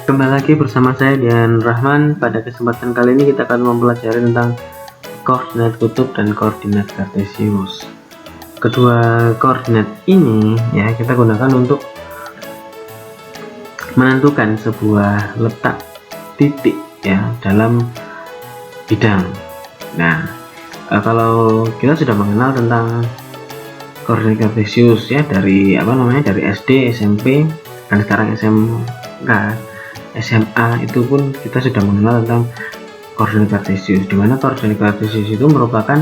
Kembali lagi bersama saya Dian Rahman. Pada kesempatan kali ini kita akan mempelajari tentang koordinat kutub dan koordinat kartesius. Kedua koordinat ini ya kita gunakan untuk menentukan sebuah letak titik ya dalam bidang. Nah, kalau kita sudah mengenal tentang koordinat kartesius ya dari dari SD, SMP dan sekarang SMK, SMA itu pun kita sudah mengenal tentang koordinat kartesius, di mana koordinat kartesius itu merupakan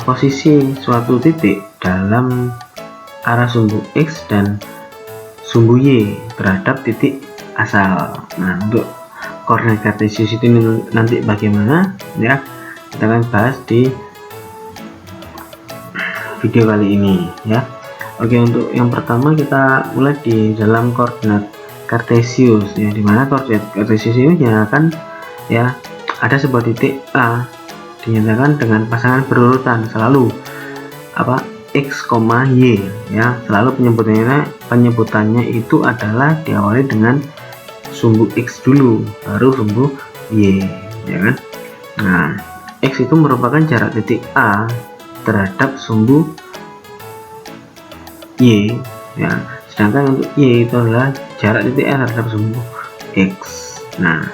posisi suatu titik dalam arah sumbu X dan sumbu Y terhadap titik asal. Nah, untuk koordinat kartesius itu nanti bagaimana ya kita akan bahas di video kali ini ya. Oke, untuk yang pertama kita mulai di dalam koordinat kartesius ya, dimana koordinat kartesius ini dinyatakan ya ada sebuah titik A dinyatakan dengan pasangan berurutan selalu X, Y ya, selalu penyebutannya itu adalah diawali dengan sumbu X dulu baru sumbu Y ya kan. Nah, X itu merupakan jarak titik A terhadap sumbu Y ya, sedangkan untuk Y itu adalah jarak titik A terhadap sumbu X. Nah,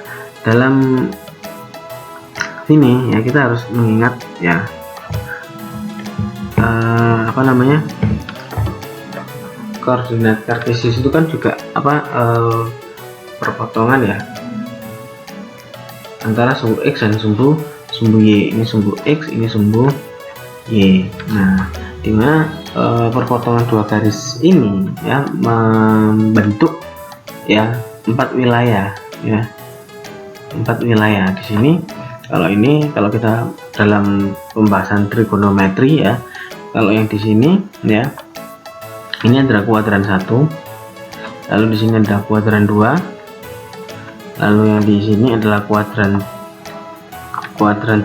dalam sini ya kita harus mengingat ya koordinat kartesius itu kan juga perpotongan ya antara sumbu X dan sumbu Y. Ini sumbu X, ini sumbu Y. Nah, dimana perpotongan dua garis ini ya membentuk ya 4 wilayah ya, 4 wilayah di sini. Kalau kita dalam pembahasan trigonometri ya, kalau yang di sini ya ini adalah kuadran 1, lalu di sini ada kuadran 2, lalu yang di sini adalah kuadran 3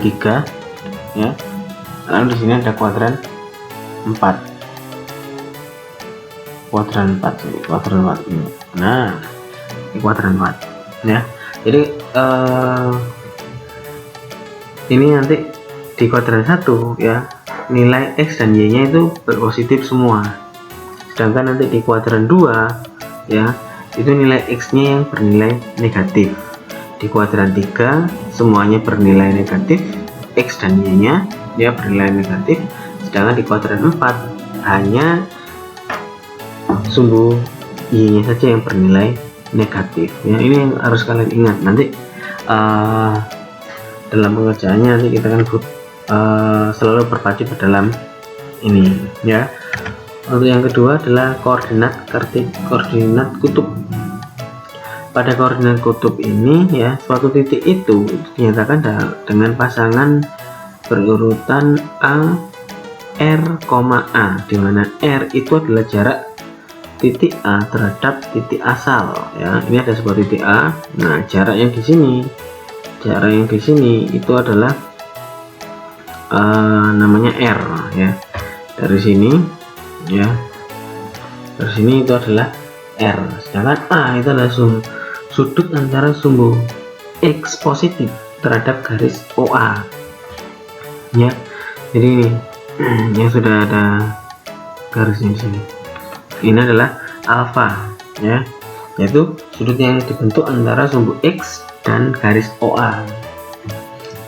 ya, lalu di sini ada kuadran 4 ini. Nah, ini kuadran 4 ya. Jadi ini nanti di kuadran 1 ya nilai X dan Y nya itu berpositif semua, sedangkan nanti di kuadran 2 ya itu nilai X nya yang bernilai negatif. Di kuadran 3 semuanya bernilai negatif, X dan Y nya ya bernilai negatif, sedangkan di kuadran 4 hanya sumbu Y nya saja yang bernilai negatif ya. Ini yang harus kalian ingat nanti dalam pengerjaannya. Nanti kita akan selalu berpacu ke dalam ini ya. Untuk yang kedua adalah koordinat kutub. Pada koordinat kutub ini ya, suatu titik itu dinyatakan dengan pasangan berurutan A, R, A, di mana R itu adalah jarak titik A terhadap titik asal ya. Ini ada sebuah titik A. Nah, jarak yang di sini itu adalah namanya R ya. Dari sini ya, dari sini itu adalah R, sedangkan A itu adalah sudut antara sumbu X positif terhadap garis OA ya. Jadi ini yang sudah ada garisnya di sini, ini adalah alfa ya, yaitu sudut yang dibentuk antara sumbu X dan garis OA.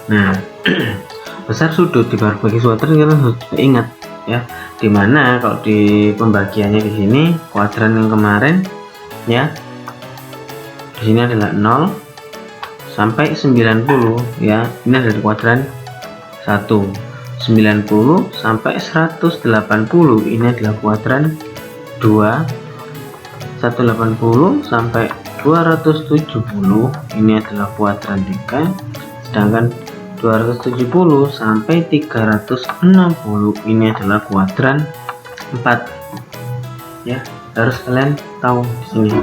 Nah, besar sudut di bagi suatu kita harus ingat ya, dimana kalau di pembagiannya di sini kuadran yang kemarin ya, di sini adalah 0 sampai 90 ya. Ini dari kuadran 1. 90 sampai 180 ini adalah kuadran 2. 180 sampai 270 ini adalah kuadran 3, sedangkan 270 sampai 360 ini adalah kuadran 4 ya. Harus kalian tahu di sini.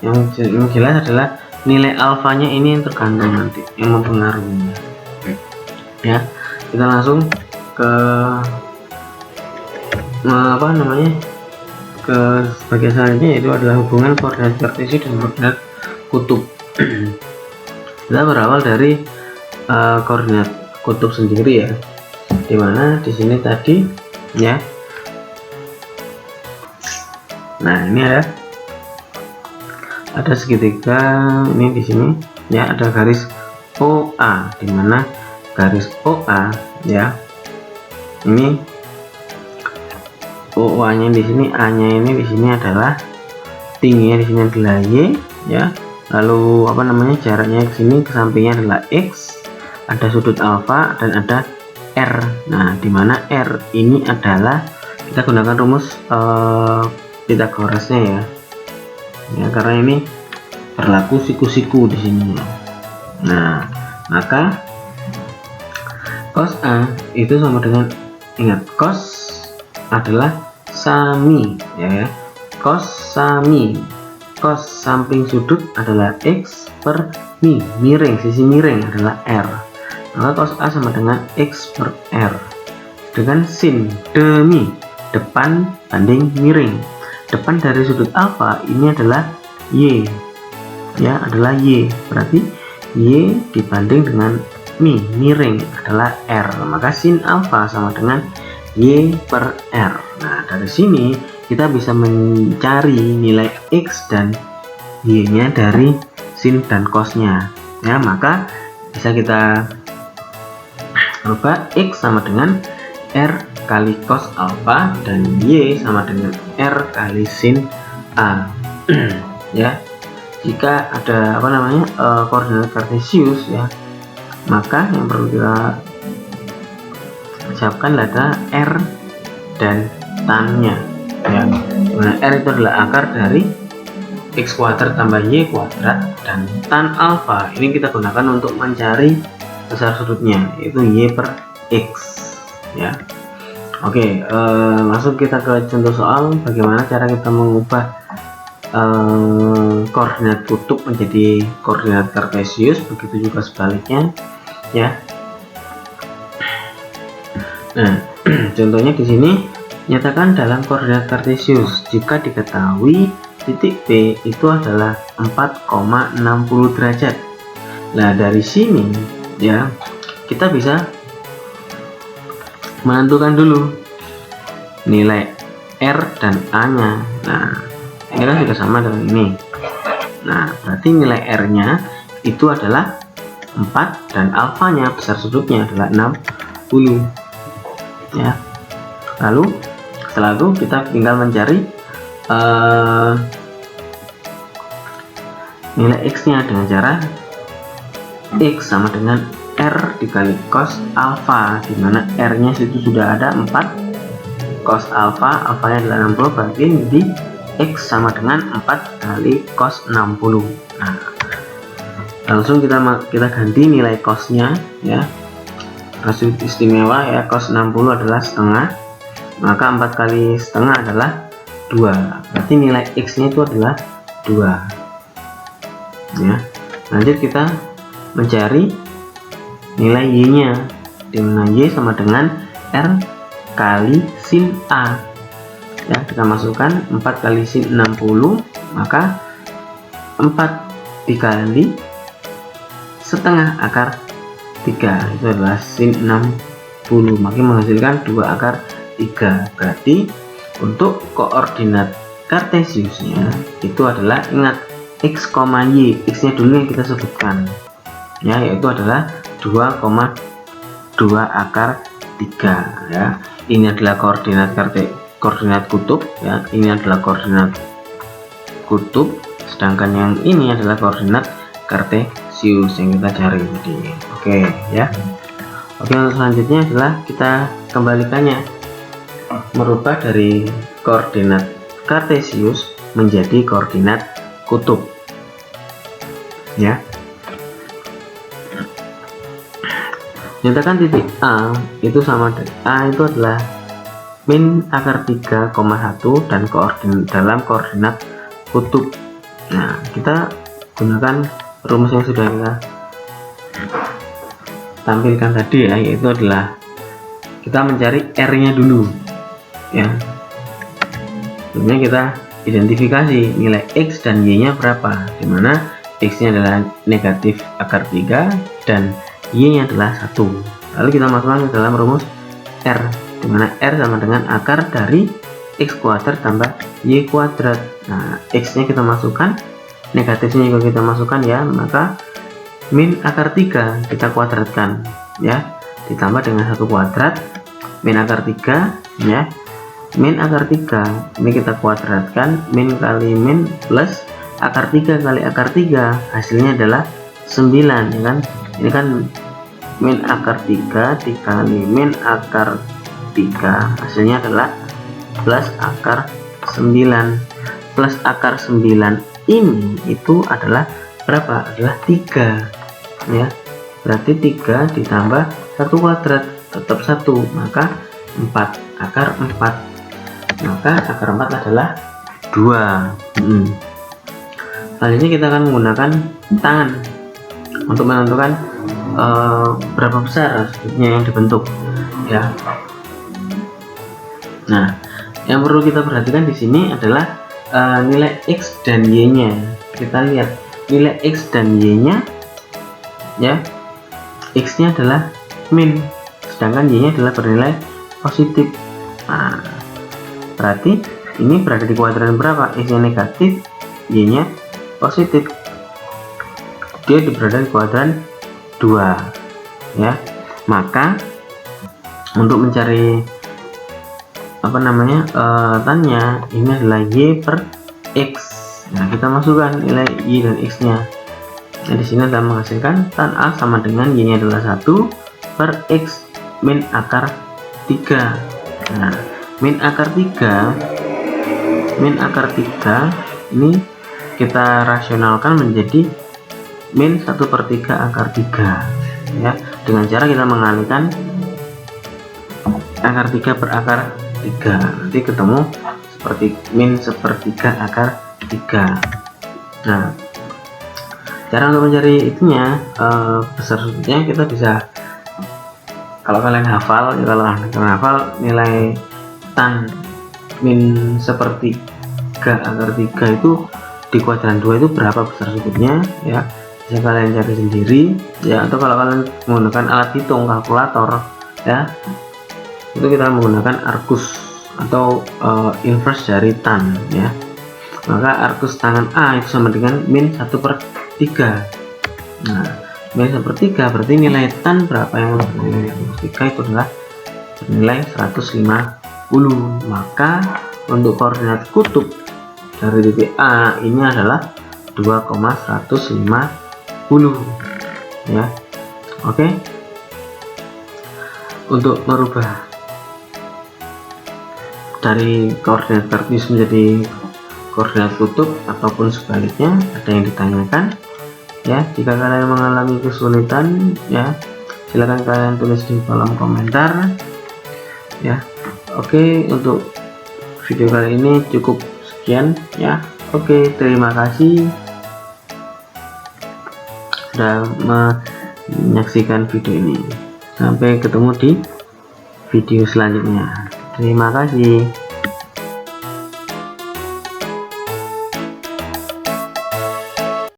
Yang jelas adalah nilai alfanya ini yang tergantung nanti yang mempengaruhinya ya. Kita langsung ke ke bagian selanjutnya, yaitu adalah hubungan koordinat kartesius dan koordinat kutub. Kita berawal dari koordinat kutub sendiri ya, dimana di sini tadi ya. Nah, ini ada segitiga ini di sini ya, ada garis OA, dimana garis OA ya, ini OA nya di sini, A nya ini di sini adalah tingginya di sini adalah Y ya, lalu apa namanya, jaraknya ke sini ke sampingnya adalah X, ada sudut alfa dan ada R. Nah, dimana R ini adalah kita gunakan rumus Pitagorasnya ya, karena ini berlaku siku-siku di sini. Nah, maka cos A itu sama dengan, ingat, cos adalah sami ya, cos sami, cos samping sudut adalah X per mi, miring, sisi miring adalah R, maka cos A sama dengan X per R. Dengan sin demi, depan banding miring, depan dari sudut alfa ini adalah Y ya, adalah Y, berarti Y dibanding dengan mi, miring, adalah R, maka sin alfa sama dengan Y per R. Nah, dari sini kita bisa mencari nilai X dan Y nya dari sin dan cosnya ya, maka bisa kita rubah X sama dengan R kali cos alfa dan Y sama dengan R kali sin A. Ya, jika ada apa namanya koordinat kartesius ya, maka yang perlu kita siapkan adalah R dan tan-nya ya. Nah, R itu adalah akar dari X kuadrat tambah Y kuadrat, dan tan alfa ini kita gunakan untuk mencari besar sudutnya, yaitu Y per X ya. Oke, langsung kita ke contoh soal bagaimana cara kita mengubah koordinat kutub menjadi koordinat kartesius, begitu juga sebaliknya ya. Nah, contohnya di sini, nyatakan dalam koordinat kartesius jika diketahui titik P itu adalah 4,60 derajat. Nah, dari sini ya kita bisa menentukan dulu nilai R dan A nya. Nah, ini kan juga sama dengan ini. Nah, berarti nilai R nya itu adalah 4 dan alfa nya, besar sudutnya adalah 60 ya. Lalu setelah itu kita tinggal mencari nilai X nya dengan cara X sama dengan R dikali cos alfa, dimana R nya situ sudah ada 4, cos alfa, alfa nya adalah 60, berarti di X sama dengan 4 kali cos 60. Nah, langsung kita ganti nilai cosnya ya, rasio istimewa ya, cos 60 adalah setengah, maka 4 kali setengah adalah 2, berarti nilai X nya itu adalah 2 ya. Lanjut kita mencari nilai Y nya, dimana Y sama dengan R kali sin A ya, kita masukkan 4 kali sin 60, maka 4 dikali setengah akar 3 itu adalah sin 60, maka menghasilkan 2 akar 3. Berarti untuk koordinat kartesiusnya itu adalah, ingat, X, Y, X nya dulu yang kita sebutkan ya, yaitu adalah 2,2 akar 3 ya. Ini adalah koordinat kutub ya, ini adalah koordinat kutub, sedangkan yang ini adalah koordinat kartesius yang kita cari tadi. Oke ya. Oke, untuk selanjutnya adalah kita kembalikannya, merubah dari koordinat kartesius menjadi koordinat kutub ya. Nyatakan titik A itu sama dengan A itu adalah min akar 3,1 dan dalam koordinat kutub. Nah, kita gunakan rumus yang sudah kita tampilkan tadi ya, yaitu adalah kita mencari R nya dulu ya. Sebelumnya kita identifikasi nilai X dan Y nya berapa, dimana X nya adalah negatif akar 3 dan Y nya adalah 1. Lalu kita masukkan ke dalam rumus R, dimana R sama dengan akar dari X kuadrat tambah Y kuadrat. Nah, X nya kita masukkan, negatifnya juga kita masukkan ya, maka min akar 3 kita kuadratkan ya, ditambah dengan 1 kuadrat min akar 3 ya, min akar 3 ini kita kuadratkan, min kali min plus akar 3 kali akar 3 hasilnya adalah 9 ya kan. Ini kan min akar 3 dikali min akar 3 hasilnya adalah plus akar 9. Plus akar 9 ini itu adalah berapa? Adalah 3 ya, berarti 3 ditambah 1 kuadrat tetap 1, maka 4 akar 4, maka akar 4 adalah 2. Selanjutnya kita akan menggunakan tangan untuk menentukan berapa besar sudutnya yang dibentuk ya. Nah, yang perlu kita perhatikan di sini adalah nilai X dan Y nya. Kita lihat nilai X dan Y nya ya, X nya adalah min, sedangkan Y nya adalah bernilai positif. Nah, berarti ini berada di kuadran berapa? X nya negatif, Y nya positif, dia berada di kuadran 2 ya. Maka untuk mencari tannya, ini adalah Y per X. Nah, kita masukkan nilai Y dan X nya. Nah, di sini kita menghasilkan tan A sama dengan Y nya adalah 1 per X min akar 3. Nah, min akar 3 ini kita rasionalkan menjadi min 1/3 akar 3 ya, dengan cara kita mengalihkan akar 3 per akar 3, nanti ketemu seperti min 1/3 akar 3. Nah, cara untuk mencari itunya besar sudutnya kita bisa, kalau kalian hafal ya, kalau kalian hafal nilai tan min 1/3 akar 3 itu di kuadran 2 itu berapa besar sudutnya ya, bisa kalian cari sendiri ya, atau kalau kalian menggunakan alat hitung kalkulator ya, itu kita menggunakan argus atau inverse dari tan ya. Maka argus tangan A itu sama dengan min 1/3. Nah, min 1/3 berarti nilai tan berapa yang nilai 1/3 itu adalah nilai 150. Maka untuk koordinat kutub dari titik A ini adalah 2,150 ya. Oke. Untuk merubah dari koordinat kartis menjadi koordinat kutub ataupun sebaliknya, ada yang ditanyakan ya. Jika kalian mengalami kesulitan ya, silahkan kalian tulis di kolom komentar ya. Oke, untuk video kali ini cukup sekian ya. Oke, terima kasih sudah menyaksikan video ini. Sampai ketemu di video selanjutnya. Terima kasih.